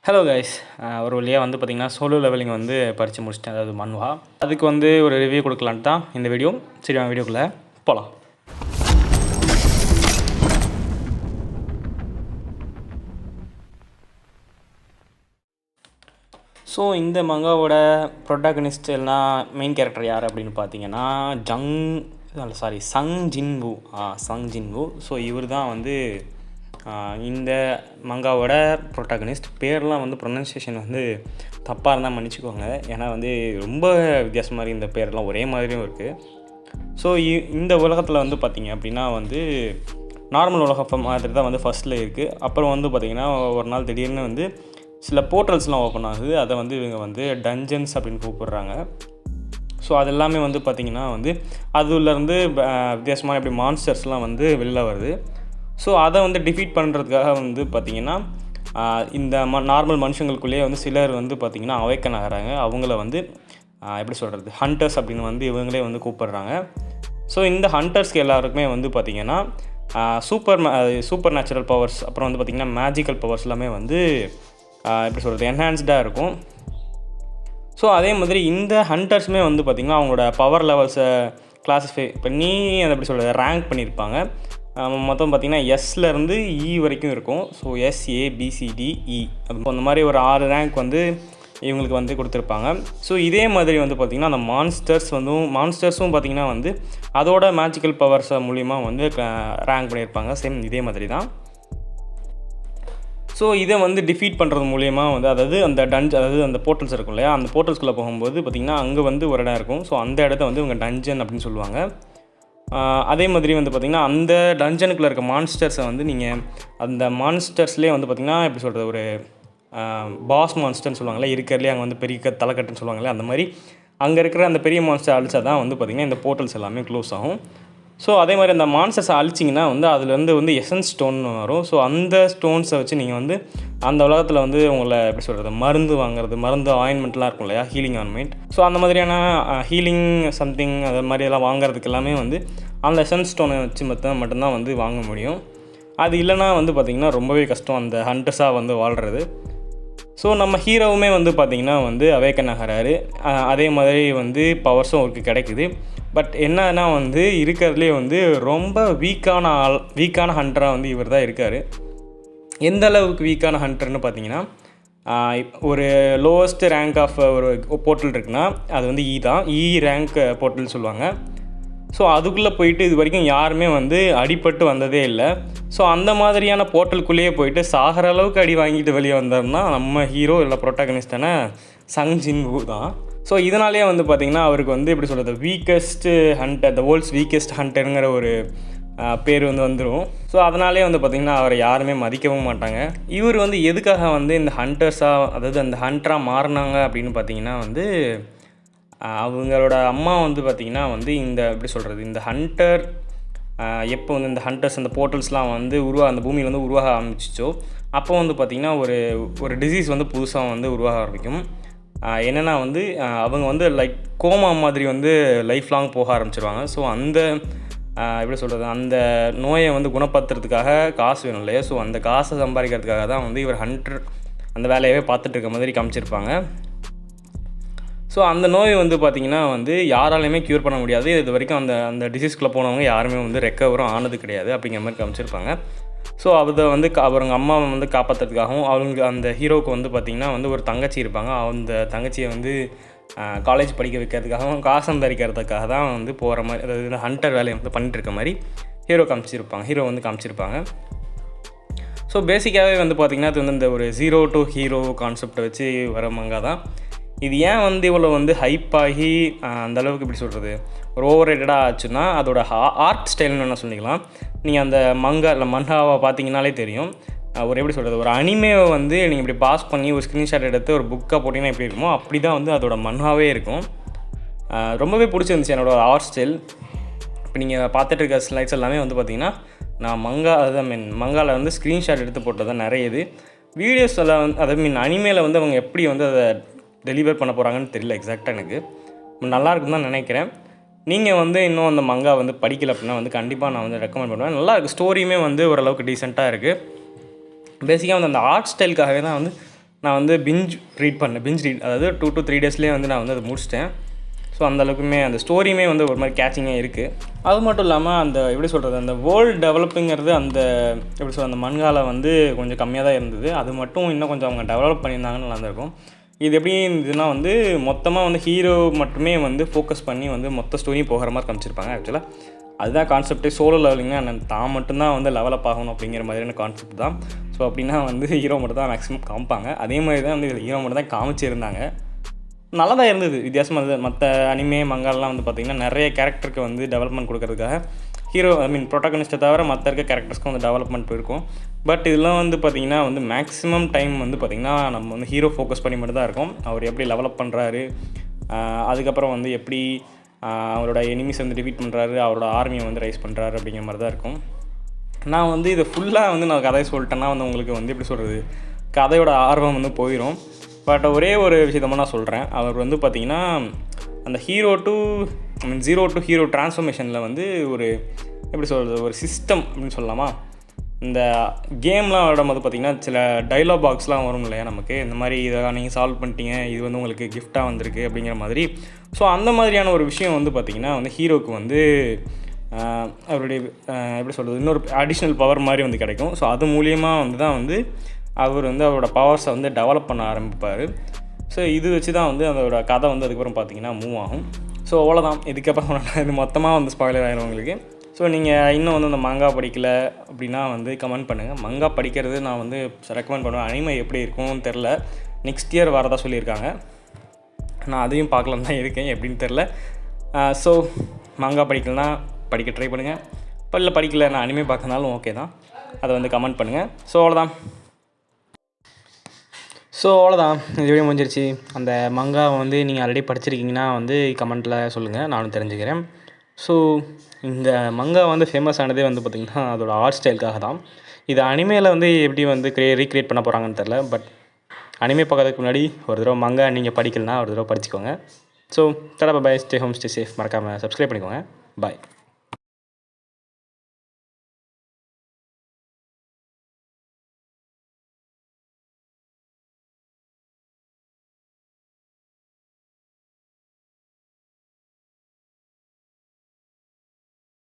Hello guys. ஒரு வழியாக வந்து பார்த்திங்கன்னா சோலோ லெவலிங் வந்து படித்து முடிச்சிட்டேன், அதாவது மன்வா. அதுக்கு வந்து ஒரு ரிவ்யூ கொடுக்கலான்ட்டு தான் இந்த வீடியோ. சரி, வீடியோக்குள்ளே போகலாம். ஸோ இந்த மங்காவோட ப்ரொட்டாகனிஸ்ட் இல்லைனா மெயின் கேரக்டர் யார் அப்படின்னு பார்த்தீங்கன்னா சங் ஜின்வூ. ஸோ இவர் தான் வந்து இந்த மங்காவோட ப்ரொட்டாகனிஸ்ட். பேர்லாம் வந்து ப்ரொனன்சியேஷன் வந்து தப்பாக இருந்தால் மன்னிச்சிக்கோங்க, ஏன்னா வந்து ரொம்ப வித்தியாசம் மாதிரி இந்த பேர்லாம் ஒரே மாதிரியும் இருக்குது. ஸோ இந்த உலகத்தில் வந்து பார்த்திங்க அப்படின்னா வந்து நார்மல் உலகம் மாதிரி தான் வந்து ஃபஸ்ட்டில் இருக்குது. அப்புறம் வந்து பார்த்திங்கன்னா ஒரு நாள் திடீர்னு வந்து சில போர்ட்டல்ஸ்லாம் ஓப்பன் ஆகுது. அதை வந்து இவங்க வந்து டஞ்சன்ஸ் அப்படின்னு கூப்பிட்றாங்க. ஸோ அது எல்லாமே வந்து பார்த்திங்கன்னா வந்து அதுலேருந்து வித்தியாசமான இப்படி மான்ஸ்டர்ஸ்லாம் வந்து வெளில வருது. ஸோ அதை வந்து டிஃபீட் பண்ணுறதுக்காக வந்து பார்த்திங்கன்னா இந்த நார்மல் மனுஷங்களுக்குள்ளேயே வந்து சிலர் வந்து பார்த்திங்கன்னா அவேக்கன் ஆகிறாங்க. அவங்கள வந்து எப்படி சொல்கிறது, ஹண்டர்ஸ் அப்படின்னு வந்து இவங்களே வந்து கூப்பிட்றாங்க. ஸோ இந்த ஹண்டர்ஸ்க்கு எல்லாருக்குமே வந்து பார்த்திங்கன்னா சூப்பர் நேச்சுரல் பவர்ஸ், அப்புறம் வந்து பார்த்திங்கன்னா மேஜிக்கல் பவர்ஸ் எல்லாமே வந்து எப்படி சொல்கிறது, என்ஹான்ஸ்டாக இருக்கும். ஸோ அதே மாதிரி இந்த ஹண்டர்ஸுமே வந்து பார்த்திங்கன்னா அவங்களோட பவர் லெவல்ஸை கிளாஸிஃபை பண்ணி அதை எப்படி சொல்கிறது ரேங்க் பண்ணியிருப்பாங்க. மொத்தம் பார்த்திங்கன்னா எஸ்லேருந்து இ வரைக்கும் இருக்கும். ஸோ SABCDE அந்த மாதிரி ஒரு 6 ரேங்க் வந்து இவங்களுக்கு வந்து கொடுத்துருப்பாங்க. ஸோ இதே மாதிரி வந்து பார்த்திங்கன்னா அந்த மான்ஸ்டர்ஸும் பார்த்திங்கன்னா வந்து அதோட மேஜிக்கல் பவர்ஸ் மூலிமா வந்து ரேங்க் பண்ணியிருப்பாங்க. சேம் இதே மாதிரி தான். ஸோ இதை வந்து டிஃபீட் பண்ணுறது மூலிமா வந்து அதாவது அந்த போர்ட்டல்ஸ் இருக்கும் இல்லையா, அந்த போர்ட்டல்ஸ்குள்ளே போகும்போது பார்த்திங்கன்னா அங்கே வந்து ஒரு இடம் இருக்கும். ஸோ அந்த இடத்த வந்து இவங்க டஞ்சன் அப்படின்னு சொல்லுவாங்க. அதே மாதிரி வந்து பார்த்திங்கன்னா அந்த டஞ்சனுக்குள்ளே இருக்க மான்ஸ்டர்ஸை வந்து நீங்கள் அந்த மான்ஸ்டர்ஸ்லேயே வந்து பார்த்திங்கன்னா எப்படி சொல்கிறது, ஒரு பாஸ் மான்ஸ்டர்னு சொல்லுவாங்களே, இருக்கிறதுலே அங்கே வந்து பெரிய தலைக்கட்டுன்னு சொல்லுவாங்களே, அந்த மாதிரி அங்கே இருக்கிற அந்த பெரிய மான்ஸ்டர் அழிச்சா தான் வந்து பார்த்திங்கன்னா இந்த போர்ட்டல்ஸ் எல்லாமே க்ளோஸ் ஆகும். ஸோ அதே மாதிரி அந்த மான்ஸ்டர்ஸை அழிச்சிங்கன்னா வந்து அதுலேருந்து வந்து எசன்ஸ் ஸ்டோன் வரும். ஸோ அந்த ஸ்டோன்ஸை வச்சு நீங்கள் வந்து அந்த உலகத்தில் வந்து உங்களை எப்படி சொல்கிறது மருந்து ஆயின்மெண்ட்லாம் இருக்கும் இல்லையா, ஹீலிங் ஆயின்மெண்ட். ஸோ அந்த மாதிரியான ஹீலிங் சம்திங் அது மாதிரியெல்லாம் வாங்குறதுக்கு எல்லாமே வந்து அந்த எசன்ஸ் ஸ்டோனை வச்சு மட்டும்தான் வந்து வாங்க முடியும். அது இல்லைனா வந்து பார்த்திங்கன்னா ரொம்பவே கஷ்டம் அந்த ஹண்டர்ஸாக வந்து வாழ்கிறது. ஸோ நம்ம ஹீரோவுமே வந்து பார்த்திங்கன்னா வந்து அவேக்கன் ஆகிறாரு. அதே மாதிரி வந்து பவர்ஸும் அவருக்கு கிடைக்குது. பட் என்னன்னா வந்து இருக்கிறதுலே வந்து ரொம்ப வீக்கான ஹண்டராக வந்து இவர் தான் இருக்கார். எந்த அளவுக்கு வீக்கான ஹண்டர்னு பார்த்தீங்கன்னா, ஒரு லோவஸ்ட் ரேங்க் ஆஃப் ஒரு போர்ட்டல் இருக்குன்னா அது வந்து இ ரேங்க் போர்ட்டல் சொல்லுவாங்க. ஸோ அதுக்குள்ளே போயிட்டு இது வரைக்கும் யாருமே வந்து அடிபட்டு வந்ததே இல்லை. ஸோ அந்த மாதிரியான போர்ட்டலுக்குள்ளேயே போயிட்டு சாகிற அளவுக்கு அடி வாங்கிட்டு வெளியே வந்தார்னா நம்ம ஹீரோ இல்லை ப்ரொட்டாகனிஸ்டான சங் ஜின்வூ தான். ஸோ இதனாலேயே வந்து பார்த்திங்கன்னா அவருக்கு வந்து எப்படி சொல்கிறது, வீக்கஸ்ட்டு ஹண்டர், த வேர்ல்ட்ஸ் வீக்கஸ்ட் ஹண்டருங்கிற ஒரு பேர் வந்து வந்துடும். ஸோ அதனாலே வந்து பார்த்திங்கன்னா அவரை யாருமே மதிக்கவும் மாட்டாங்க. இவர் வந்து எதுக்காக வந்து இந்த ஹண்டர்ஸாக, அதாவது அந்த ஹண்டராக மாறினாங்க அப்படின்னு பார்த்திங்கன்னா வந்து அவங்களோட அம்மா வந்து பார்த்திங்கன்னா வந்து இந்த எப்படி சொல்கிறது, இந்த ஹண்டர் எப்போ வந்து இந்த ஹண்டர்ஸ் அந்த போர்ட்டல்ஸ்லாம் வந்து அந்த பூமியில் வந்து உருவாக ஆரம்பிச்சிச்சோ அப்போ வந்து பார்த்திங்கன்னா ஒரு டிசீஸ் வந்து புதுசாக வந்து உருவாக ஆரம்பிக்கும். என்னென்னா வந்து அவங்க வந்து லைக் கோமா மாதிரி வந்து லைஃப் லாங் போக ஆரம்பிச்சிருவாங்க. ஸோ அந்த எப்படி சொல்கிறது, அந்த நோயை வந்து குணப்படுத்துறதுக்காக காசு வேணும் இல்லையா, ஸோ அந்த காசை சம்பாதிக்கிறதுக்காக தான் வந்து இவர் ஹண்டர் அந்த வேலையவே பார்த்துட்டு இருக்க மாதிரி காமிச்சிருப்பாங்க. ஸோ அந்த நோய் வந்து பார்த்திங்கன்னா வந்து யாராலையுமே க்யூர் பண்ண முடியாது. இது வரைக்கும் அந்த டிசீஸ்க்குள்ளே போனவங்க யாருமே வந்து ரெக்கவரும் ஆனது கிடையாது அப்படிங்கிற மாதிரி காமிச்சிருப்பாங்க. ஸோ அதை வந்து அவங்க அம்மாவை வந்து காப்பாற்றுறதுக்காகவும் அவங்க அந்த ஹீரோவுக்கு வந்து பார்த்திங்கன்னா வந்து ஒரு தங்கச்சி இருப்பாங்க. அந்த தங்கச்சியை வந்து காலேஜ் படிக்க வைக்கிறதுக்காகவும் காசு சம்பாதிக்கிறதுக்காக தான் வந்து போகிற மாதிரி, அதாவது இந்த ஹண்டர் வேலையை வந்து பண்ணிட்டு இருக்க மாதிரி ஹீரோ வந்து காமிச்சிருப்பாங்க. ஸோ பேசிக்காகவே வந்து பார்த்திங்கன்னா அது வந்து இந்த ஒரு 0 to ஹீரோ கான்செப்டை வச்சு வர மங்கா தான். இது ஏன் வந்து இவ்வளோ வந்து ஹைப் ஆகி அந்தளவுக்கு எப்படி சொல்கிறது ஒரு ஓவர் ரேட்டடாக ஆச்சுன்னா அதோட ஆர்ட் ஸ்டைல்னு என்ன சொல்லிக்கலாம். நீங்கள் அந்த மன்ஹாவை பார்த்தீங்கன்னாலே தெரியும். ஒரு எப்படி சொல்கிறது, ஒரு அனிமேவை வந்து நீங்கள் இப்படி பாஸ் பண்ணி ஒரு ஸ்க்ரீன்ஷாட் எடுத்து ஒரு புக்காக போட்டிங்கன்னா எப்படி இருக்குமோ அப்படி தான் வந்து அதோட மன்ஹாவே இருக்கும். ரொம்பவே பிடிச்சிருந்துச்சு என்னோடய ஆர்ட் ஸ்டைல். இப்போ நீங்கள் பார்த்துட்டு இருக்க ஸ்லைட்ஸ் எல்லாமே வந்து பார்த்திங்கன்னா நான் மங்காவில் வந்து ஸ்க்ரீன்ஷாட் எடுத்து போட்டது தான் நிறைய இது. வீடியோஸ் எல்லாம் வந்து அனிமேயில் வந்து அவங்க எப்படி வந்து அதை டெலிவர் பண்ண போகிறாங்கன்னு தெரியல எக்ஸாக்டாக. எனக்கு நல்லாயிருக்குன்னு தான் நினைக்கிறேன். நீங்கள் வந்து இன்னும் அந்த மங்கா வந்து படிக்கலை அப்படின்னா வந்து கண்டிப்பாக நான் வந்து ரெக்கமெண்ட் பண்ணுவேன். நல்லா இருக்குது, ஸ்டோரியுமே வந்து ஓரளவுக்கு டீசெண்டாக இருக்குது. பேசிக்காக வந்து அந்த ஆர்ட் ஸ்டைலுக்காகவே தான் வந்து நான் வந்து பிஞ்ச் ரீட் அதாவது 2 to 3 டேஸ்லேயே வந்து நான் வந்து அதை முடிச்சிட்டேன். ஸோ அந்தளவுக்குமே அந்த ஸ்டோரியுமே வந்து ஒரு மாதிரி கேட்சிங்காக இருக்குது. அது மட்டும் இல்லாமல் அந்த எப்படி சொல்கிறது, அந்த வேர்ல்டு டெவலப்பிங்கிறது அந்த எப்படி சொல்கிறது அந்த மங்கால வந்து கொஞ்சம் கம்மியாக தான் இருந்தது. அது மட்டும் இன்னும் கொஞ்சம் அவங்க டெவலப் பண்ணியிருந்தாங்கன்னு நல்லாயிருக்கும். இது எப்படி இருந்ததுன்னா வந்து மொத்தமாக வந்து ஹீரோ மட்டுமே வந்து ஃபோக்கஸ் பண்ணி வந்து மொத்த ஸ்டோரியும் போகிற மாதிரி காமிச்சிருப்பாங்க. ஆக்சுவலாக அதுதான் கான்செப்டே. சோலோ லெவலிங்னா தான் மட்டும்தான் வந்து லெவலப் ஆகணும் அப்படிங்கிற மாதிரியான கான்செப்ட் தான். ஸோ அப்படின்னா வந்து ஹீரோ மட்டும் தான் மேக்ஸிமம் காமிப்பாங்க. அதே மாதிரி தான் வந்து ஹீரோ மட்டும் தான் காமிச்சிருந்தாங்க. நல்லா தான் இருந்தது. வித்தியாசமாக இருந்தது. மற்ற அனிமே மங்காலாம் வந்து பார்த்திங்கன்னா நிறைய கேரக்டருக்கு வந்து டெவலப்மெண்ட் கொடுக்கறதுக்காக ஹீரோ ப்ரொட்டகனிஸ்ட்டை தவிர மற்ற இருக்க கேரக்டர்ஸ்க்கும் வந்து டெவலப்மெண்ட் இருக்கும். பட் இதெல்லாம் வந்து பார்த்திங்கன்னா வந்து மேக்ஸிமம் டைம் வந்து பார்த்திங்கன்னா நம்ம வந்து ஹீரோ ஃபோக்கஸ் பண்ணி மட்டும் தான் இருக்கும். அவர் எப்படி டெவலப் பண்ணுறாரு, அதுக்கப்புறம் வந்து எப்படி அவரோட எனிமீஸ் வந்து டிஃபீட் பண்ணுறாரு, அவரோட ஆர்மியை வந்து ரைஸ் பண்ணுறாரு அப்படிங்கிற மாதிரி தான் இருக்கும். நான் வந்து இதை ஃபுல்லாக வந்து நான் கதையை சொல்லிட்டேன்னா வந்து உங்களுக்கு வந்து எப்படி சொல்கிறது, கதையோட ஆர்வம் வந்து போயிடும். பட் ஒரே ஒரு விஷயத்தமாக நான் சொல்கிறேன். அவர் வந்து பார்த்திங்கன்னா அந்த ஜீரோ டு ஹீரோ ட்ரான்ஸ்ஃபர்மேஷனில் வந்து ஒரு எப்படி சொல்கிறது ஒரு சிஸ்டம் அப்படின்னு சொல்லலாமா. இந்த கேம்லாம் விடும்போது பார்த்திங்கன்னா சில டைலாக் பாக்ஸ்லாம் வரும் இல்லையா நமக்கு, இந்த மாதிரி இதை நீங்கள் சால்வ் பண்ணிட்டீங்க, இது வந்து உங்களுக்கு கிஃப்டாக வந்திருக்கு அப்படிங்கிற மாதிரி. ஸோ அந்த மாதிரியான ஒரு விஷயம் வந்து பார்த்திங்கன்னா வந்து ஹீரோவுக்கு வந்து அவருடைய எப்படி சொல்கிறது இன்னொரு அடிஷ்னல் பவர் மாதிரி வந்து கிடைக்கும். ஸோ அது மூலியமாக வந்து தான் வந்து அவர் வந்து அவரோட பவர்ஸை வந்து டெவலப் பண்ண ஆரம்பிப்பார். ஸோ இது வச்சு தான் வந்து அதோட கதை வந்து அதுக்கப்புறம் பார்த்திங்கன்னா மூவ் ஆகும். ஸோ அவ்வளோதான். இதுக்கப்புறம் இது மொத்தமாக வந்து ஸ்பாயிலர் ஆகிடும் உங்களுக்கு. ஸோ நீங்கள் இன்னும் வந்து அந்த மங்கா படிக்கலை அப்படின்னா வந்து கமெண்ட் பண்ணுங்கள். மங்கா படிக்கிறது நான் வந்து ரெக்கமெண்ட் பண்ணுவேன். அனிமே எப்படி இருக்கும்னு தெரில. நெக்ஸ்ட் இயர் வரதா சொல்லியிருக்காங்க. நான் அதையும் பார்க்கலாம் தான் இருக்கேன், எப்படின்னு தெரில. ஸோ மங்கா படிக்கலைன்னா படிக்க ட்ரை பண்ணுங்கள். இல்லை படிக்கலை நான் அனிமே பார்க்கறனாலும் ஓகே தான். அதை வந்து கமெண்ட் பண்ணுங்கள். ஸோ அவ்வளோதான். இந்த வீடியோ முடிஞ்சிருச்சு. அந்த மங்காவை வந்து நீங்கள் ஆல்ரெடி படிச்சிருக்கீங்கன்னா வந்து கமெண்ட்டில் சொல்லுங்கள், நானும் தெரிஞ்சுக்கிறேன். ஸோ இந்த மங்கா வந்து ஃபேமஸ் ஆனதே வந்து பார்த்திங்கன்னா அதோட ஆர்ட் ஸ்டைலுக்காக தான். இது அனிமேயில் வந்து எப்படி வந்து ரீக்ரியேட் பண்ண போகிறாங்கன்னு தெரில. பட் அனிமே பார்க்கறதுக்கு முன்னாடி ஒரு தடவை மங்கா நீங்கள் படிக்கலைன்னா ஒரு தடவை படிச்சுக்கோங்க. So tata bye, stay home, stay safe. மறக்காமல் சப்ஸ்கிரைப் பண்ணிக்கோங்க. பாய்.